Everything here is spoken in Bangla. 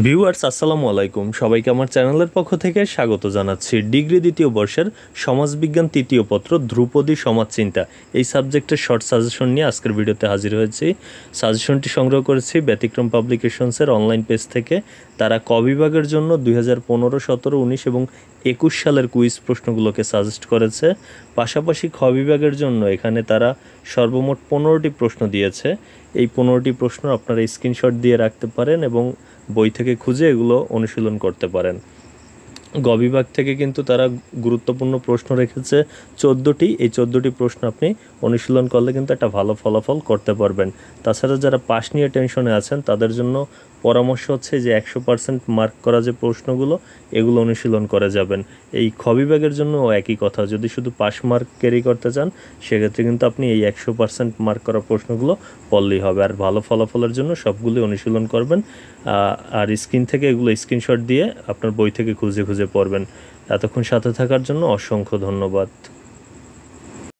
ভিউয়ার্স আসসালামু আলাইকুম, সবাইকে আমার চ্যানেলের পক্ষ থেকে স্বাগত জানাচ্ছি। ডিগ্রি দ্বিতীয় বর্ষের সমাজবিজ্ঞান তৃতীয় পত্র ধ্রুপদী সমাজচিন্তা এই সাবজেক্টের শর্ট সাজেশন নিয়ে আজকের ভিডিওতে হাজির হয়েছি। সাজেশনটি সংগ্রহ করেছি ব্যতিক্রম পাবলিকেশনসের অনলাইন পেজ থেকে। তারা ক বিভাগের জন্য 2015, 17, 19 এবং 21 সালের কুইজ প্রশ্নগুলোকে সাজেস্ট করেছে। পাশাপাশি খ বিভাগের জন্য এখানে তারা সর্বমোট 15টি প্রশ্ন দিয়েছে। এই 15টি প্রশ্ন আপনারা স্ক্রিনশট দিয়ে রাখতে পারেন এবং বই থেকে খুঁজে এগুলো অনুশীলন করতে পারেন। গ বিভাগ থেকে কিন্তু তারা গুরুত্বপূর্ণ প্রশ্ন রেখেছে 14টি। এই 14টি প্রশ্ন আপনি অনুশীলন করলে কিন্তু একটা ভালো ফলাফল করতে পারবেন। তাছাড়া যারা পাস নিয়ে টেনশনে আছেন তাদের জন্য পরামর্শ হচ্ছে যে 100% মার্ক করা যে প্রশ্নগুলো এগুলো অনুশীলন করে যাবেন। এই খ বিভাগের জন্য একই কথা, যদি শুধু পাস মার্ক ক্যারি করতে চান সেক্ষেত্রে কিন্তু আপনি এই 100% মার্ক করা প্রশ্নগুলো পড়লেই হবে। আর ভালো ফলাফলের জন্য সবগুলি অনুশীলন করবেন আর স্ক্রিন থেকে এগুলো স্ক্রিনশট দিয়ে আপনার বই থেকে খুঁজে খুঁজে পড়বেন। এতক্ষণ সাথে থাকার জন্য অসংখ্য ধন্যবাদ।